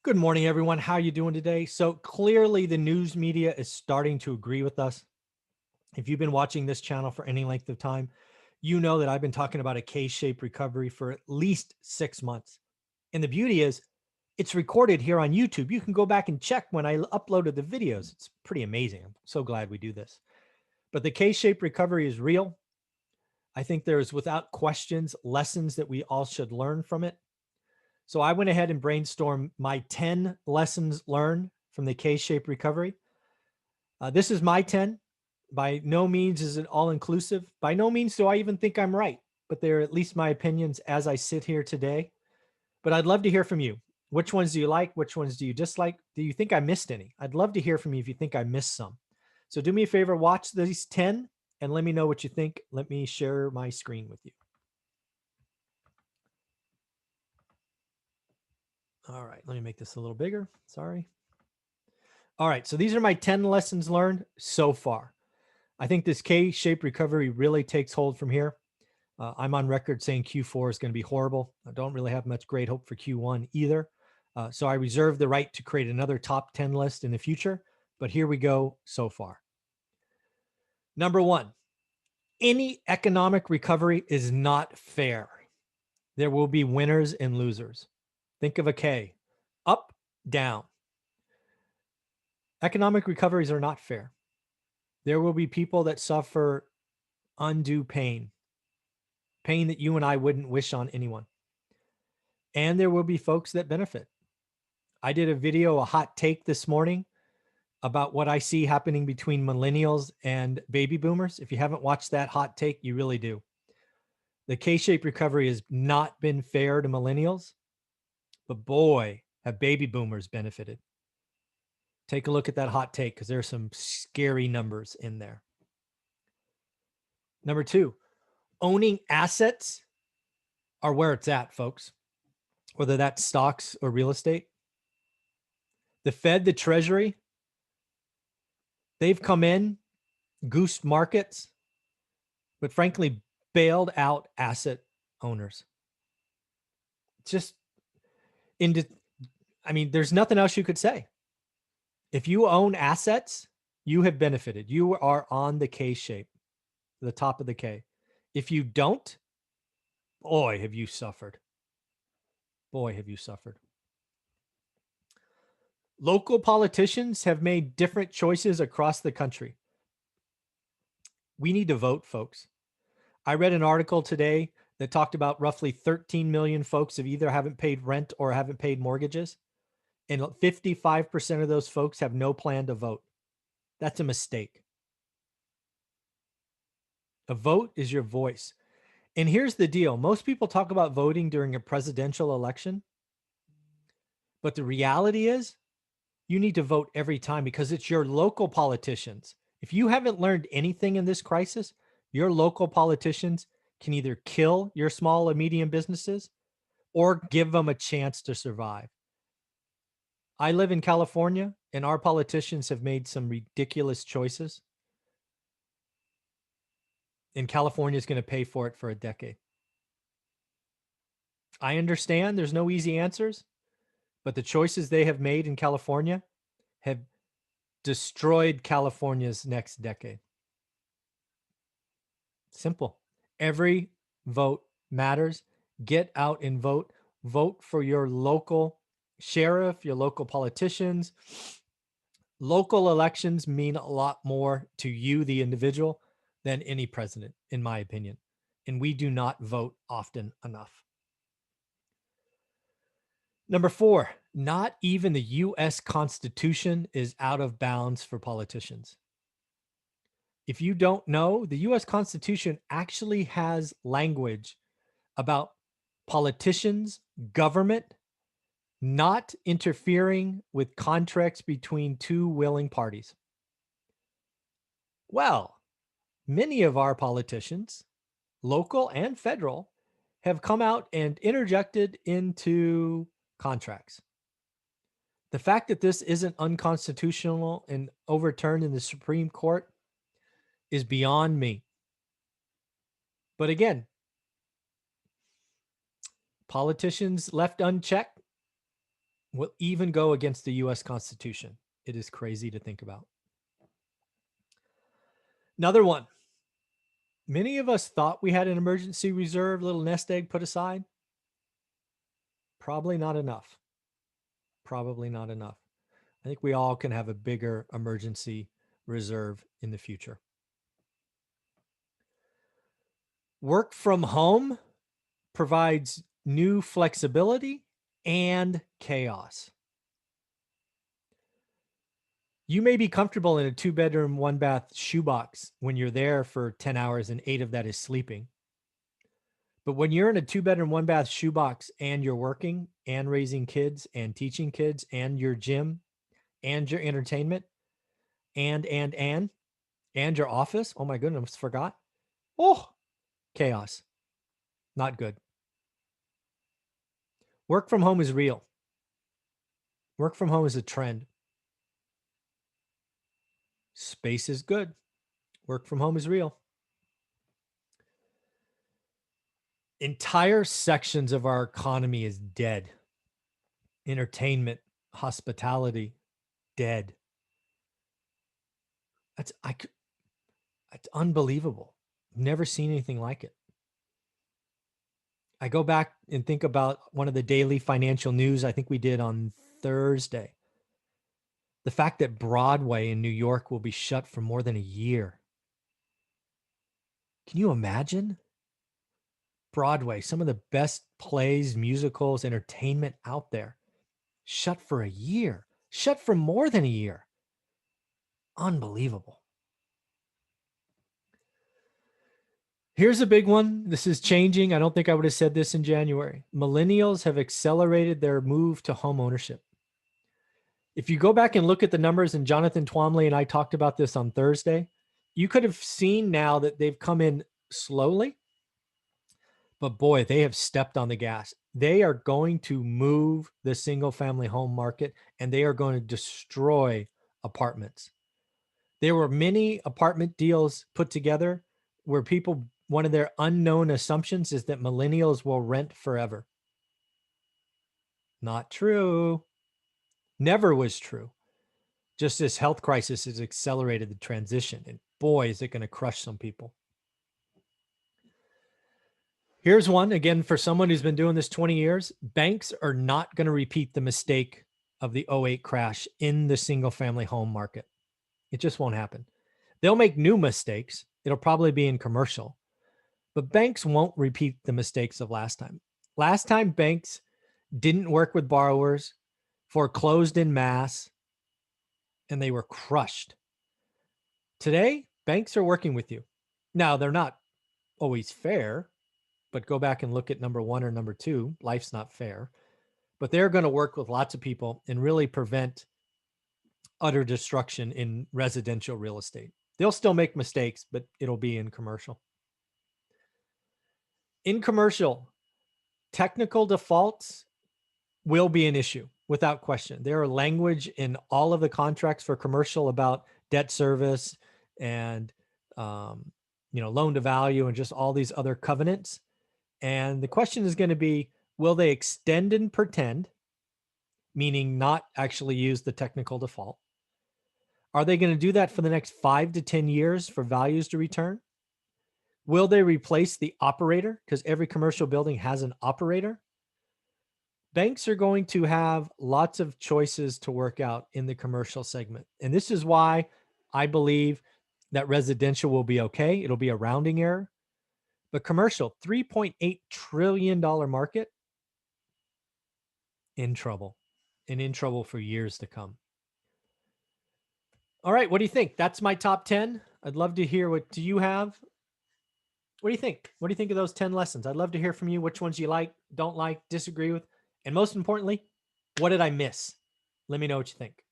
Good morning, everyone. How are you doing today? So clearly the news media is starting to agree with us. If you've been watching this channel for any length of time, you know that I've been talking about a K-shaped recovery for at least 6 months. And the beauty is it's recorded here on YouTube. You can go back and check when I uploaded the videos. It's pretty amazing. I'm so glad we do this. But the K-shaped recovery is real. I think there's, without questions, lessons that we all should learn from it. So I went ahead and brainstormed my 10 lessons learned from the K-shaped recovery. This is my 10. By no means is it all inclusive. By no means do I even think I'm right, but they're at least my opinions as I sit here today. But I'd love to hear from you. Which ones do you like? Which ones do you dislike? Do you think I missed any? I'd love to hear from you if you think I missed some. So do me a favor, watch these 10 and let me know what you think. Let me share my screen with you. All right, let me make this a little bigger. Sorry. All right, so these are my 10 lessons learned so far. I think this K-shaped recovery really takes hold from here. I'm on record saying Q4 is going to be horrible. I don't really have much great hope for Q1 either. So I reserve the right to create another top 10 list in the future, but here we go so far. Number one, any economic recovery is not fair. There will be winners and losers. Think of a K, up, down. Economic recoveries are not fair. There will be people that suffer undue pain that you and I wouldn't wish on anyone. And there will be folks that benefit. I did a video, a hot take this morning about what I see happening between millennials and baby boomers. If you haven't watched that hot take, you really do. The K-shaped recovery has not been fair to millennials, but boy, have baby boomers benefited. Take a look at that hot take because there's some scary numbers in there. Number two, owning assets are where it's at, folks, whether that's stocks or real estate. The Fed, the Treasury, they've come in, goosed markets, but frankly, bailed out asset owners. Just there's nothing else you could say. If you own assets, you have benefited. You are on the K shape, the top of the K. If you don't, boy, have you suffered. Boy, have you suffered. Local politicians have made different choices across the country. We need to vote, folks. I read an article today that talked about roughly 13 million folks have either haven't paid rent or haven't paid mortgages. And 55% of those folks have no plan to vote. That's a mistake. A vote is your voice. And here's the deal. Most people talk about voting during a presidential election. But the reality is you need to vote every time because it's your local politicians. If you haven't learned anything in this crisis, your local politicians can either kill your small and medium businesses or give them a chance to survive. I live in California, and our politicians have made some ridiculous choices. And California is going to pay for it for a decade. I understand there's no easy answers, but the choices they have made in California have destroyed California's next decade. Simple. Every vote matters. Get out and vote. Vote for your local sheriff, your local politicians. Local elections mean a lot more to you, the individual, than any president, in my opinion. And we do not vote often enough. Number four, not even the U.S. Constitution is out of bounds for politicians. If you don't know, the U.S. Constitution actually has language about politicians, government, not interfering with contracts between two willing parties. Well, many of our politicians, local and federal, have come out and interjected into contracts. The fact that this isn't unconstitutional and overturned in the Supreme Court is beyond me. But again, politicians left unchecked will even go against the US Constitution. It is crazy to think about. Another one. Many of us thought we had an emergency reserve, little nest egg put aside. Probably not enough. Probably not enough. I think we all can have a bigger emergency reserve in the future. Work from home provides new flexibility and chaos. You may be comfortable in a 2-bedroom, 1-bath shoebox when you're there for 10 hours and 8 of that is sleeping. But when you're in a 2-bedroom, 1-bath shoebox and you're working and raising kids and teaching kids and your gym and your entertainment and your office, oh my goodness, forgot. Oh, chaos. Not good. Work from home is real. Work from home is a trend. Space is good. Work from home is real. Entire sections of our economy is dead. Entertainment, hospitality, dead. That's unbelievable. Never seen anything like it. I go back and think about one of the daily financial news I think we did on Thursday. The fact that Broadway in New York will be shut for more than a year. Can you imagine? Broadway, some of the best plays, musicals, entertainment out there, shut for a year, shut for more than a year. Unbelievable. Here's a big one. This is changing. I don't think I would have said this in January. Millennials have accelerated their move to home ownership. If you go back and look at the numbers, and Jonathan Twombly and I talked about this on Thursday, you could have seen now that they've come in slowly, but boy, they have stepped on the gas. They are going to move the single family home market, and they are going to destroy apartments. There were many apartment deals put together where people, one of their unknown assumptions is that millennials will rent forever. Not true. Never was true. Just this health crisis has accelerated the transition, and boy, is it going to crush some people. Here's one, again, for someone who's been doing this 20 years. Banks are not going to repeat the mistake of the 2008 crash in the single family home market. It just won't happen. They'll make new mistakes. It'll probably be in commercial, but banks won't repeat the mistakes of last time. Last time, banks didn't work with borrowers, foreclosed in mass, and they were crushed. Today, banks are working with you. Now, they're not always fair, but go back and look at number 1 or number 2. Life's not fair, but they're going to work with lots of people and really prevent utter destruction in residential real estate. They'll still make mistakes, but it'll be in commercial. In commercial, technical defaults will be an issue without question. There are language in all of the contracts for commercial about debt service and loan to value and just all these other covenants. And the question is going to be, will they extend and pretend, meaning not actually use the technical default? Are they going to do that for the next 5 to 10 years for values to return? Will they replace the operator? Because every commercial building has an operator. Banks are going to have lots of choices to work out in the commercial segment. And this is why I believe that residential will be okay. It'll be a rounding error. But commercial, $3.8 trillion market, in trouble, and in trouble for years to come. All right, what do you think? That's my top 10. I'd love to hear, what do you have? What do you think? What do you think of those 10 lessons? I'd love to hear from you, which ones you like, don't like, disagree with, and most importantly, what did I miss? Let me know what you think.